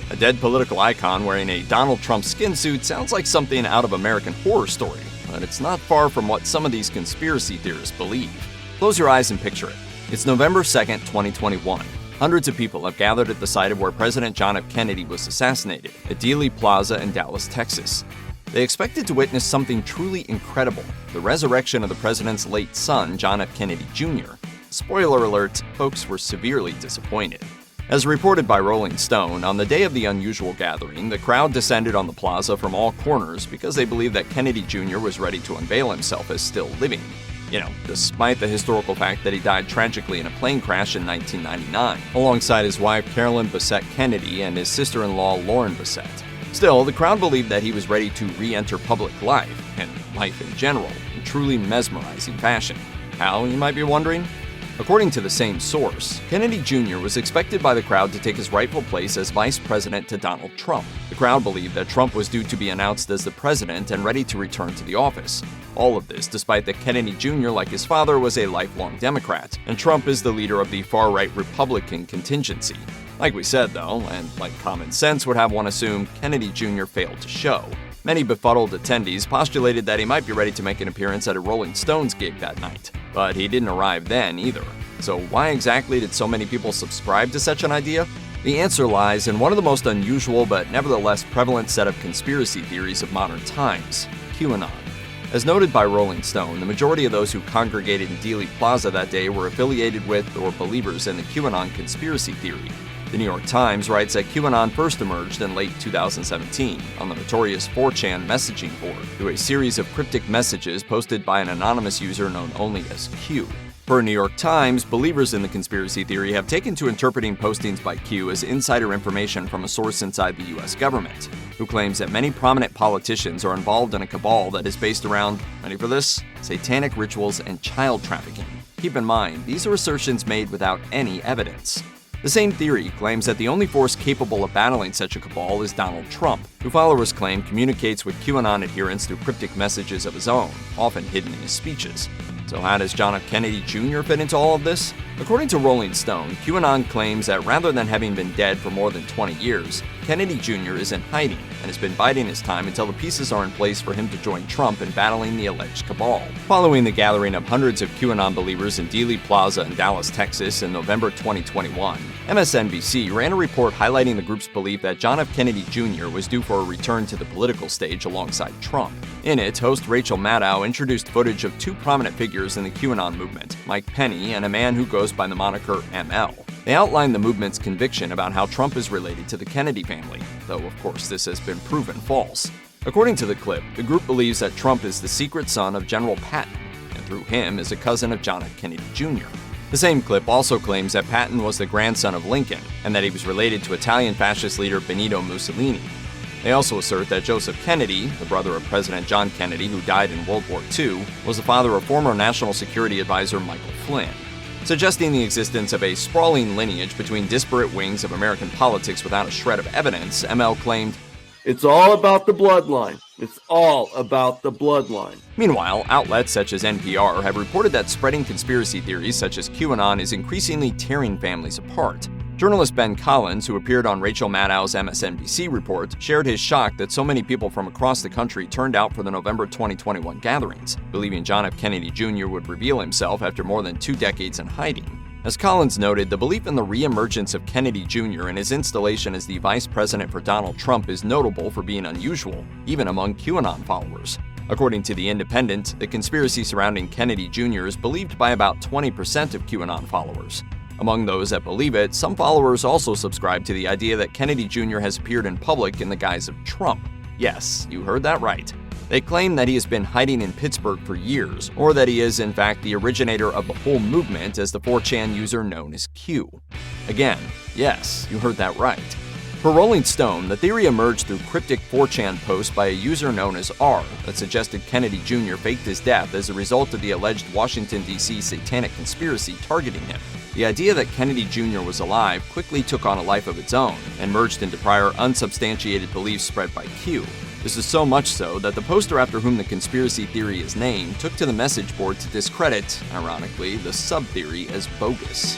A dead political icon wearing a Donald Trump skin suit sounds like something out of American Horror Story, but it's not far from what some of these conspiracy theorists believe. Close your eyes and picture it. It's November 2nd, 2021. Hundreds of people have gathered at the site of where President John F. Kennedy was assassinated, at Dealey Plaza in Dallas, Texas. They expected to witness something truly incredible, the resurrection of the president's late son, John F. Kennedy Jr. Spoiler alert, folks were severely disappointed. As reported by Rolling Stone, on the day of the unusual gathering, the crowd descended on the plaza from all corners because they believed that Kennedy Jr. was ready to unveil himself as still living. Despite the historical fact that he died tragically in a plane crash in 1999, alongside his wife Carolyn Bessette Kennedy and his sister-in-law Lauren Bessette. Still, the crowd believed that he was ready to re-enter public life, and life in general, in truly mesmerizing fashion. How, you might be wondering? According to the same source, Kennedy Jr. was expected by the crowd to take his rightful place as vice president to Donald Trump. The crowd believed that Trump was due to be announced as the president and ready to return to the office. All of this despite that Kennedy Jr., like his father, was a lifelong Democrat, and Trump is the leader of the far-right Republican contingency. Like we said, though, and like common sense would have one assume, Kennedy Jr. failed to show. Many befuddled attendees postulated that he might be ready to make an appearance at a Rolling Stones gig that night. But he didn't arrive then either. So why exactly did so many people subscribe to such an idea? The answer lies in one of the most unusual but nevertheless prevalent set of conspiracy theories of modern times, QAnon. As noted by Rolling Stone, the majority of those who congregated in Dealey Plaza that day were affiliated with or believers in the QAnon conspiracy theory. The New York Times writes that QAnon first emerged in late 2017 on the notorious 4chan messaging board through a series of cryptic messages posted by an anonymous user known only as Q. Per New York Times, believers in the conspiracy theory have taken to interpreting postings by Q as insider information from a source inside the U.S. government, who claims that many prominent politicians are involved in a cabal that is based around, ready for this, satanic rituals and child trafficking. Keep in mind, these are assertions made without any evidence. The same theory claims that the only force capable of battling such a cabal is Donald Trump, who followers claim communicates with QAnon adherents through cryptic messages of his own, often hidden in his speeches. So how does John F. Kennedy Jr. fit into all of this? According to Rolling Stone, QAnon claims that rather than having been dead for more than 20 years, Kennedy Jr. is in hiding and has been biding his time until the pieces are in place for him to join Trump in battling the alleged cabal. Following the gathering of hundreds of QAnon believers in Dealey Plaza in Dallas, Texas in November 2021, MSNBC ran a report highlighting the group's belief that John F. Kennedy Jr. was due for a return to the political stage alongside Trump. In it, host Rachel Maddow introduced footage of two prominent figures in the QAnon movement, Mike Penney and a man who goes by the moniker ML. They outlined the movement's conviction about how Trump is related to the Kennedy family, though of course this has been proven false. According to the clip, the group believes that Trump is the secret son of General Patton, and through him is a cousin of John F. Kennedy Jr. The same clip also claims that Patton was the grandson of Lincoln, and that he was related to Italian fascist leader Benito Mussolini. They also assert that Joseph Kennedy, the brother of President John Kennedy who died in World War II, was the father of former National Security Advisor Michael Flynn, suggesting the existence of a sprawling lineage between disparate wings of American politics without a shred of evidence. ML claimed, "It's all about the bloodline. It's all about the bloodline." Meanwhile, outlets such as NPR have reported that spreading conspiracy theories such as QAnon is increasingly tearing families apart. Journalist Ben Collins, who appeared on Rachel Maddow's MSNBC report, shared his shock that so many people from across the country turned out for the November 2021 gatherings, believing John F. Kennedy Jr. would reveal himself after more than 2 decades in hiding. As Collins noted, the belief in the re-emergence of Kennedy Jr. and his installation as the vice president for Donald Trump is notable for being unusual, even among QAnon followers. According to The Independent, the conspiracy surrounding Kennedy Jr. is believed by about 20% of QAnon followers. Among those that believe it, some followers also subscribe to the idea that Kennedy Jr. has appeared in public in the guise of Trump. Yes, you heard that right. They claim that he has been hiding in Pittsburgh for years, or that he is in fact the originator of the whole movement as the 4chan user known as Q. Again, yes, you heard that right. For Rolling Stone, the theory emerged through cryptic 4chan posts by a user known as R that suggested Kennedy Jr. faked his death as a result of the alleged Washington, D.C. satanic conspiracy targeting him. The idea that Kennedy Jr. was alive quickly took on a life of its own and merged into prior unsubstantiated beliefs spread by Q. This is so much so that the poster after whom the conspiracy theory is named took to the message board to discredit, ironically, the sub-theory as bogus.